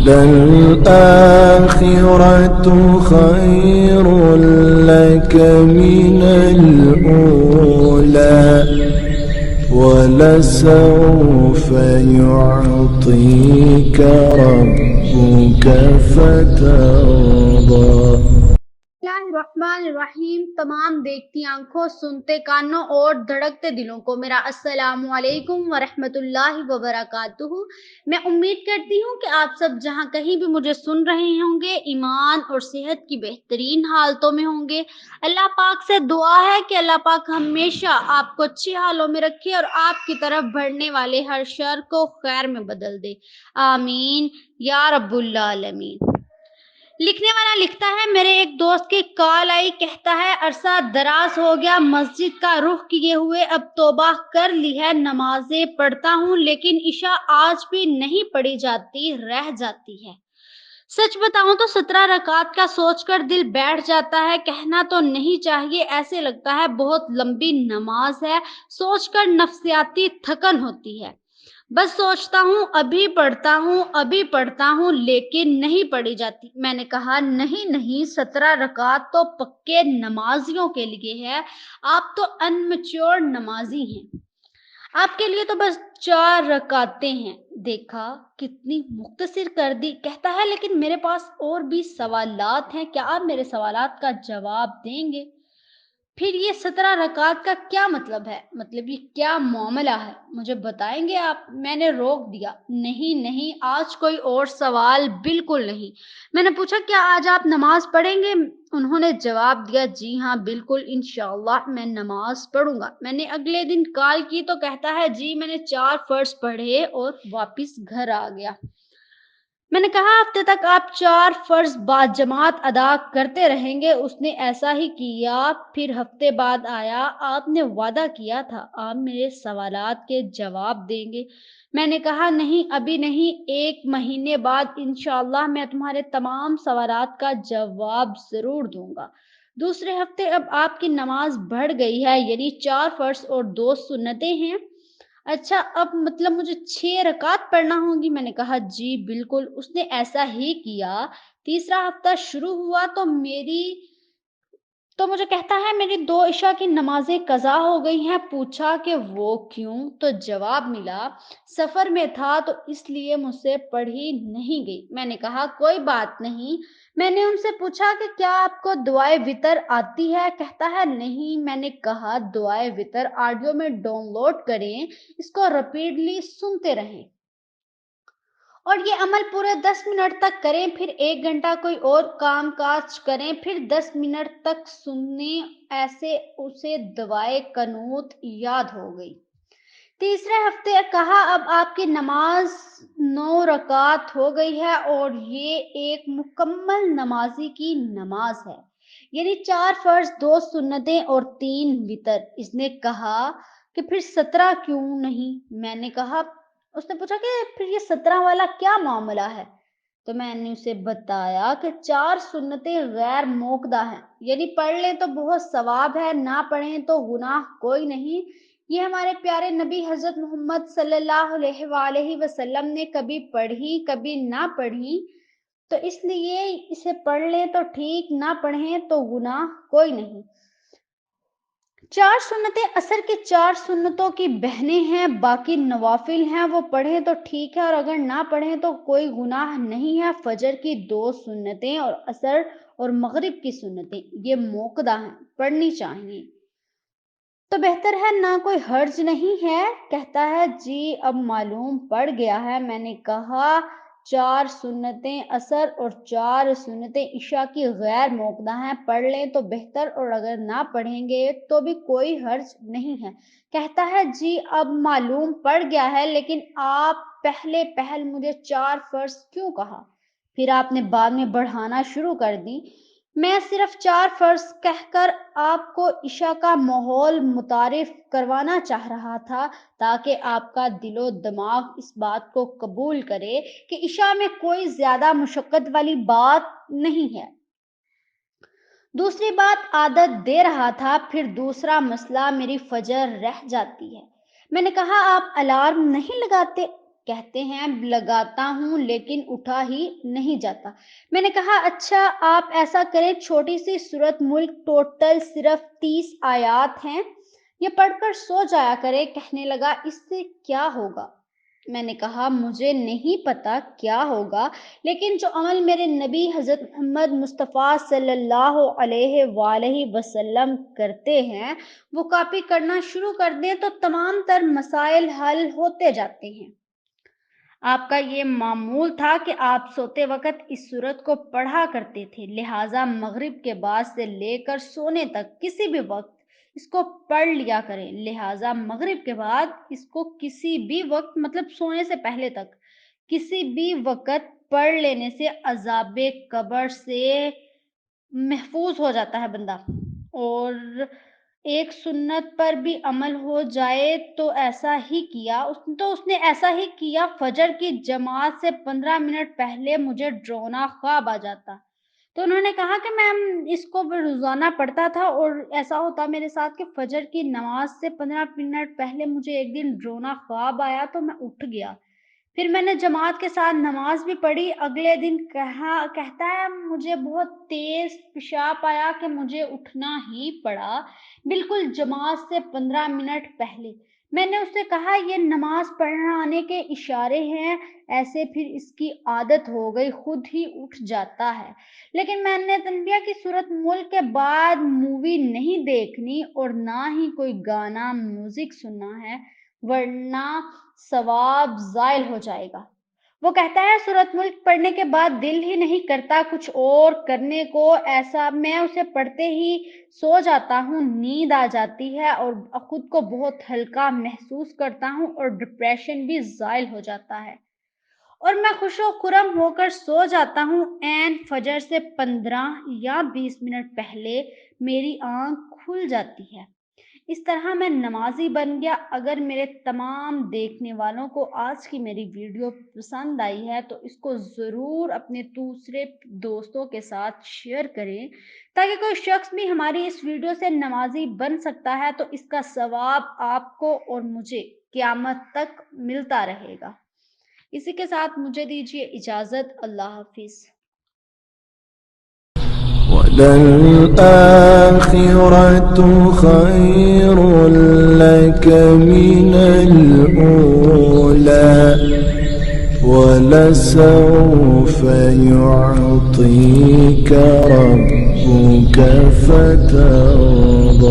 للآخرة خير لك من الأولى ولسوف يعطيك ربك فترضى۔ اللہ الرحمن الرحیم۔ تمام دیکھتی آنکھوں، سنتے کانوں اور دھڑکتے دلوں کو میرا السلام علیکم ورحمۃ اللہ وبرکاتہ۔ میں امید کرتی ہوں کہ آپ سب جہاں کہیں بھی مجھے سن رہے ہوں گے ایمان اور صحت کی بہترین حالتوں میں ہوں گے۔ اللہ پاک سے دعا ہے کہ اللہ پاک ہمیشہ آپ کو اچھی حالوں میں رکھے اور آپ کی طرف بڑھنے والے ہر شر کو خیر میں بدل دے، آمین یا رب العالمین۔ لکھنے والا لکھتا ہے، میرے ایک دوست کی کال آئی، کہتا ہے عرصہ دراز ہو گیا مسجد کا رخ کیے ہوئے، اب توبہ کر لی ہے، نمازیں پڑھتا ہوں لیکن عشاء آج بھی نہیں پڑھی جاتی، رہ جاتی ہے۔ سچ بتاؤں تو 17 رکعت کا سوچ کر دل بیٹھ جاتا ہے، کہنا تو نہیں چاہیے، ایسے لگتا ہے بہت لمبی نماز ہے، سوچ کر نفسیاتی تھکن ہوتی ہے۔ بس سوچتا ہوں ابھی پڑھتا ہوں لیکن نہیں پڑھی جاتی۔ میں نے کہا نہیں 17 رکعت تو پکے نمازیوں کے لیے ہے، آپ تو ان میچور نمازی ہیں، آپ کے لیے تو بس 4 رکعتیں ہیں۔ دیکھا کتنی مختصر کر دی۔ کہتا ہے لیکن میرے پاس اور بھی سوالات ہیں، کیا آپ میرے سوالات کا جواب دیں گے؟ پھر یہ 17 رکعت کا کیا مطلب ہے؟ مطلب یہ کیا معاملہ ہے؟ مجھے بتائیں گے آپ؟ میں نے روک دیا، نہیں آج کوئی اور سوال بالکل نہیں۔ میں نے پوچھا کیا آج آپ نماز پڑھیں گے؟ انہوں نے جواب دیا جی ہاں بالکل انشاءاللہ میں نماز پڑھوں گا۔ میں نے اگلے دن کال کی تو کہتا ہے جی میں نے 4 فرض پڑھے اور واپس گھر آ گیا۔ میں نے کہا ہفتے تک آپ 4 فرض باجماعت ادا کرتے رہیں گے؟ اس نے ایسا ہی کیا، پھر ہفتے بعد آیا، آپ نے وعدہ کیا تھا آپ میرے سوالات کے جواب دیں گے۔ میں نے کہا نہیں ابھی نہیں، 1 مہینے بعد انشاءاللہ میں تمہارے تمام سوالات کا جواب ضرور دوں گا۔ دوسرے ہفتے اب آپ کی نماز بڑھ گئی ہے، یعنی 4 فرض اور 2 سنتیں ہیں۔ اچھا اب مطلب مجھے 6 رکعت پڑھنا ہوں گی؟ میں نے کہا جی بالکل۔ اس نے ایسا ہی کیا۔ تیسرا ہفتہ شروع ہوا تو مجھے کہتا ہے میری 2 عشاء کی نمازیں قضا ہو گئی ہیں۔ پوچھا کہ وہ کیوں؟ تو جواب ملا سفر میں تھا تو اس لیے مجھ سے پڑھی نہیں گئی۔ میں نے کہا کوئی بات نہیں۔ میں نے ان سے پوچھا کہ کیا آپ کو دعائے وتر آتی ہے؟ کہتا ہے نہیں۔ میں نے کہا دعائے وتر آڈیو میں ڈاؤن لوڈ کریں، اس کو ریپیٹلی سنتے رہیں اور یہ عمل پورے 10 منٹ تک کریں، پھر 1 گھنٹہ کوئی اور کام کاج کریں، پھر 10 منٹ تک سنیں، ایسے اسے دعائے قنوت یاد ہو گئی۔ تیسرے ہفتے کہا اب آپ کی نماز 9 رکعت ہو گئی ہے اور یہ ایک مکمل نمازی کی نماز ہے، یعنی 4 فرض 2 سنتیں اور 3 وتر۔ اس نے کہا کہ پھر 17 کیوں نہیں؟ میں نے کہا اس نے پوچھا کہ پھر یہ 17 والا کیا معاملہ ہے؟ تو میں نے اسے بتایا کہ 4 سنتیں غیر موقدہ ہیں، یعنی پڑھ لیں تو بہت ثواب ہے، نہ پڑھیں تو گناہ کوئی نہیں۔ یہ ہمارے پیارے نبی حضرت محمد صلی اللہ علیہ وآلہ وسلم نے کبھی پڑھی کبھی نہ پڑھی، تو اس لیے اسے پڑھ لیں تو ٹھیک، نہ پڑھیں تو گناہ کوئی نہیں۔ 4 سنتیں عصر کی 4 سنتوں کی بہنیں ہیں، باقی نوافل ہیں وہ پڑھیں تو ٹھیک ہے اور اگر نہ پڑھیں تو کوئی گناہ نہیں ہے۔ فجر کی 2 سنتیں اور عصر اور مغرب کی سنتیں یہ موقدہ ہیں، پڑھنی چاہیے تو بہتر ہے، نہ کوئی حرج نہیں ہے۔ کہتا ہے جی اب معلوم پڑ گیا ہے۔ میں نے کہا 4 سنتیں عصر اور 4 سنتیں عشاء کی غیر موقدہ ہیں، پڑھ لیں تو بہتر اور اگر نہ پڑھیں گے تو بھی کوئی حرج نہیں ہے۔ کہتا ہے جی اب معلوم پڑ گیا ہے، لیکن آپ پہل مجھے 4 فرض کیوں کہا؟ پھر آپ نے بعد میں بڑھانا شروع کر دی۔ میں صرف 4 فرض کہہ کر آپ کو عشاء کا ماحول متعارف کروانا چاہ رہا تھا تاکہ آپ کا دل و دماغ اس بات کو قبول کرے کہ عشاء میں کوئی زیادہ مشقت والی بات نہیں ہے۔ دوسری بات عادت دے رہا تھا۔ پھر دوسرا مسئلہ میری فجر رہ جاتی ہے۔ میں نے کہا آپ الارم نہیں لگاتے؟ کہتے ہیں لگاتا ہوں لیکن اٹھا ہی نہیں جاتا۔ میں نے کہا اچھا آپ ایسا کریں، چھوٹی سی سورۃ ملک ٹوٹل صرف 30 آیات ہیں، یہ پڑھ کر سو جایا کرے۔ کہنے لگا اس سے کیا ہوگا؟ میں نے کہا مجھے نہیں پتا کیا ہوگا، لیکن جو عمل میرے نبی حضرت محمد مصطفیٰ صلی اللہ علیہ وآلہ وسلم کرتے ہیں وہ کاپی کرنا شروع کر دیں تو تمام تر مسائل حل ہوتے جاتے ہیں۔ آپ کا یہ معمول تھا کہ آپ سوتے وقت اس سورت کو پڑھا کرتے تھے، لہٰذا مغرب کے بعد سے لے کر سونے تک کسی بھی وقت اس کو پڑھ لیا کریں۔ لہٰذا مغرب کے بعد اس کو کسی بھی وقت، مطلب سونے سے پہلے تک کسی بھی وقت پڑھ لینے سے عذاب قبر سے محفوظ ہو جاتا ہے بندہ۔ اور ایک سنت پر بھی عمل ہو جائے تو ایسا ہی کیا تو اس نے ایسا ہی کیا۔ فجر کی جماعت سے 15 منٹ پہلے مجھے ڈرونا خواب آ جاتا، تو انہوں نے کہا کہ میں اس کو روزانہ پڑھتا تھا اور ایسا ہوتا میرے ساتھ کہ فجر کی نماز سے 15 منٹ پہلے مجھے ایک دن ڈرونا خواب آیا تو میں اٹھ گیا، پھر میں نے جماعت کے ساتھ نماز بھی پڑھی۔ اگلے دن کہتا ہے مجھے بہت تیز پیشاب آیا کہ مجھے اٹھنا ہی پڑا بالکل جماعت سے 15 منٹ پہلے۔ میں نے اس سے کہا یہ نماز پڑھانے کے اشارے ہیں، ایسے پھر اس کی عادت ہو گئی، خود ہی اٹھ جاتا ہے۔ لیکن میں نے تنبیہ کی سورۃ ملک کے بعد مووی نہیں دیکھنی اور نہ ہی کوئی گانا میوزک سننا ہے ورنہ ثواب ضائع ہو جائے گا۔ وہ کہتا ہے سورۃ ملک پڑھنے کے بعد دل ہی نہیں کرتا کچھ اور کرنے کو، ایسا میں اسے پڑھتے ہی سو جاتا ہوں، نیند آ جاتی ہے اور خود کو بہت ہلکا محسوس کرتا ہوں اور ڈپریشن بھی زائل ہو جاتا ہے اور میں خوش و خرم ہو کر سو جاتا ہوں۔ عین فجر سے 15 یا 20 منٹ پہلے میری آنکھ کھل جاتی ہے۔ اس طرح میں نمازی بن گیا۔ اگر میرے تمام دیکھنے والوں کو آج کی میری ویڈیو پسند آئی ہے تو اس کو ضرور اپنے دوسرے دوستوں کے ساتھ شیئر کریں تاکہ کوئی شخص بھی ہماری اس ویڈیو سے نمازی بن سکتا ہے تو اس کا ثواب آپ کو اور مجھے قیامت تک ملتا رہے گا۔ اسی کے ساتھ مجھے دیجیے اجازت، اللہ حافظ۔ وَلَلْآخِرَةُ خَيْرٌ لَكَ مِنَ الْأُولَى وَلَسَوْفَ يُعْطِيكَ رَبُّكَ فَتَرْضَى